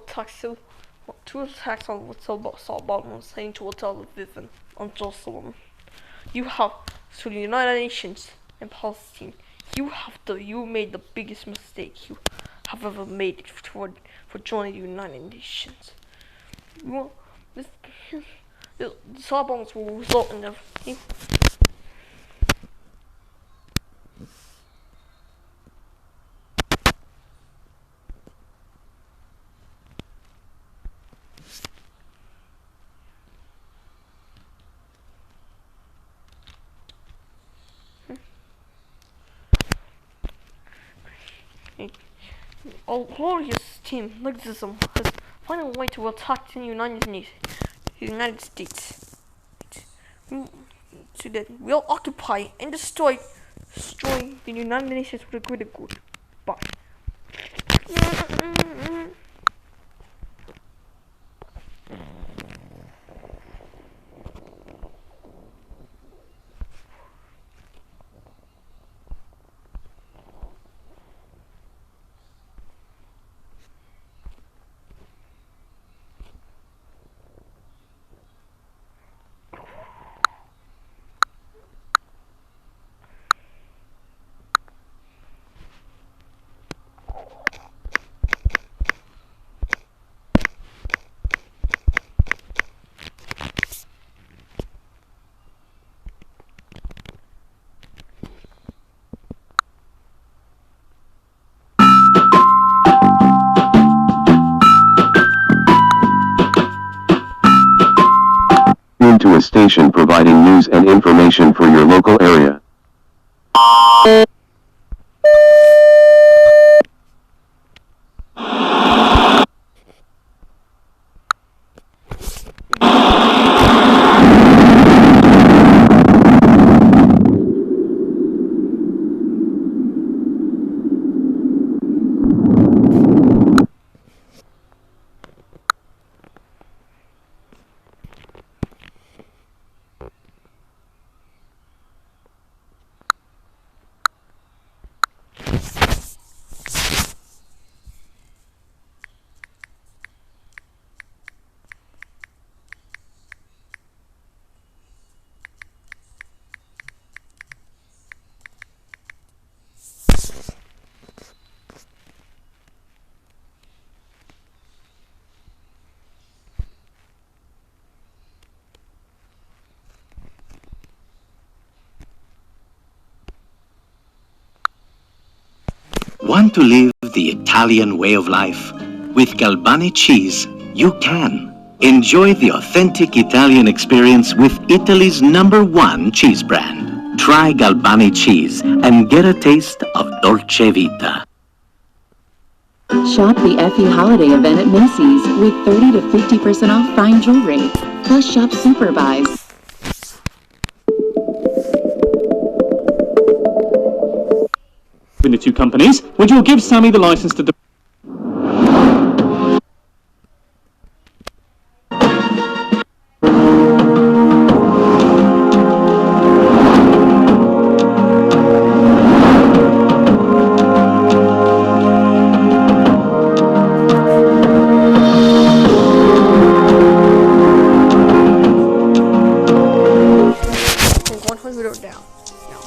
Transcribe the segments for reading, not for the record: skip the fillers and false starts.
taxi, two attacks on assault bombers heading towards Tel Aviv on Jerusalem. You have to the United Nations and Palestine. You made the biggest mistake you have ever made for joining the United Nations. This assault bombers will result in a a glorious team Lexism has found a way to attack the United States. So that we'll occupy and destroy the United Nations for the greater good. Bye. To a station providing news and information for your local area. Want to live the Italian way of life? With Galbani cheese, you can. Enjoy the authentic Italian experience with Italy's #1 cheese brand. Try Galbani cheese and get a taste of Dolce Vita. Shop the FE holiday event at Macy's with 30 to 50% off fine jewelry. Plus shop super buys. Between the two companies, would you give Sammy the license to... down. No.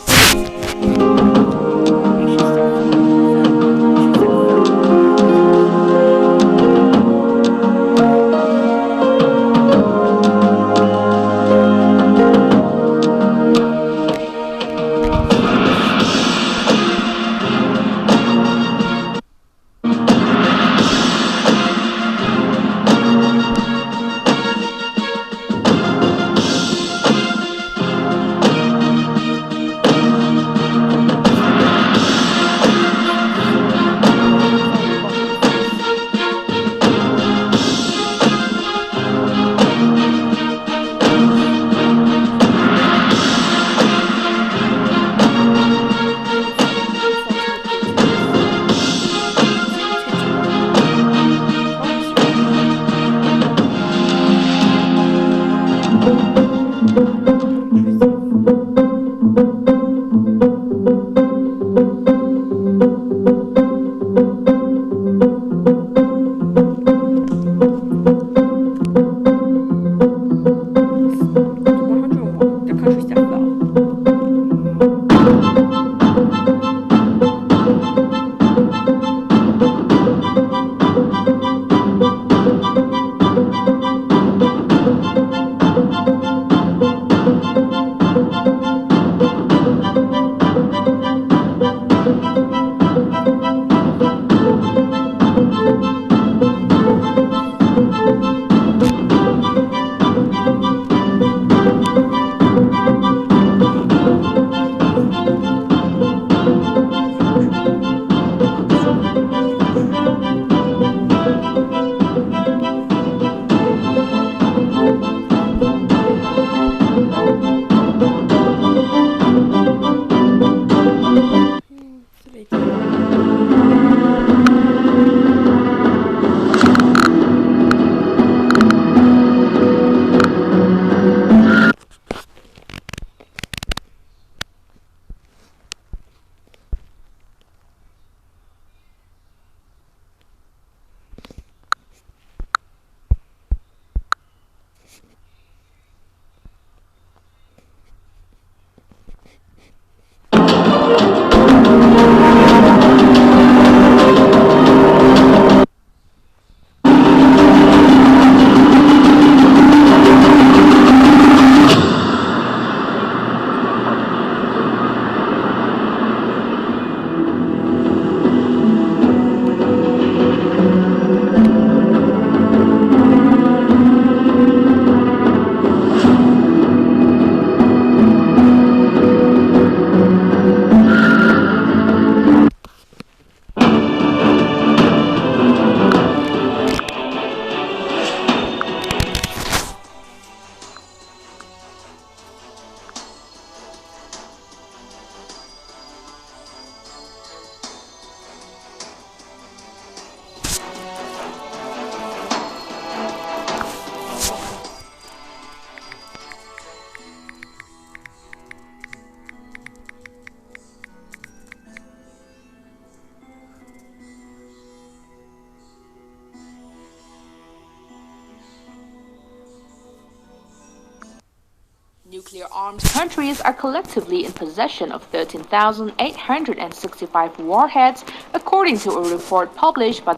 Nuclear-armed countries are collectively in possession of 13,865 warheads, according to a report published by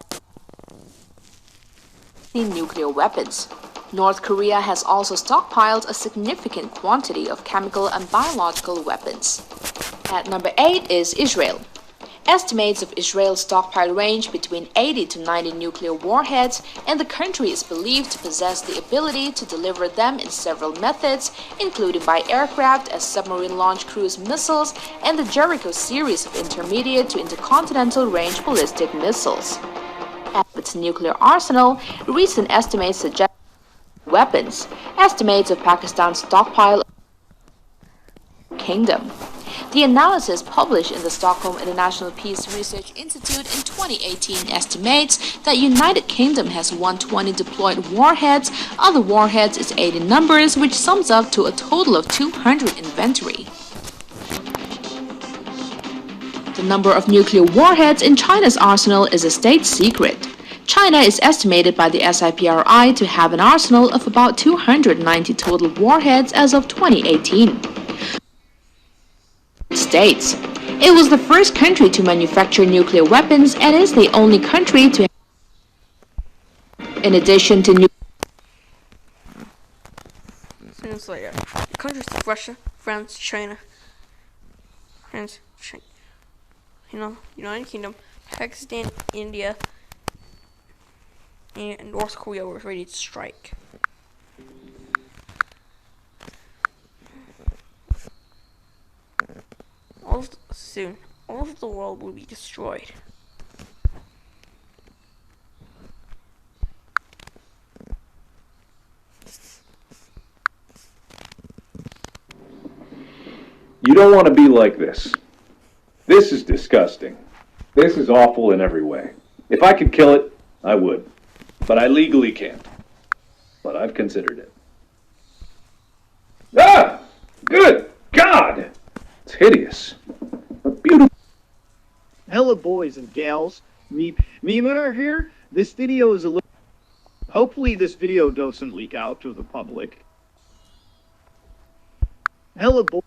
the nuclear weapons. North Korea has also stockpiled a significant quantity of chemical and biological weapons. At number 8 is Israel. Estimates of Israel's stockpile range between 80 to 90 nuclear warheads, and the country is believed to possess the ability to deliver them in several methods, including by aircraft as submarine-launched cruise missiles and the Jericho series of intermediate to intercontinental range ballistic missiles. At its nuclear arsenal, recent estimates suggest weapons. Estimates of Pakistan's stockpile kingdom. The analysis published in the Stockholm International Peace Research Institute in 2018 estimates that United Kingdom has 120 deployed warheads. Other warheads is 80 numbers, which sums up to a total of 200 inventory. The number of nuclear warheads in China's arsenal is a state secret. China is estimated by the SIPRI to have an arsenal of about 290 total warheads as of 2018. States. It was the first country to manufacture nuclear weapons and is the only country to in addition to Seems like the countries like Russia, France, China, United Kingdom, Pakistan, India, and North Korea were ready to strike. Soon, all of the world will be destroyed. You don't want to be like this. This is disgusting. This is awful in every way. If I could kill it, I would. But I legally can't. But I've considered it. Ah! Good God! It's hideous. But beautiful. Hello, boys and gals. Me Munar here. This video is a little... Hopefully this video doesn't leak out to the public. Hello, boys.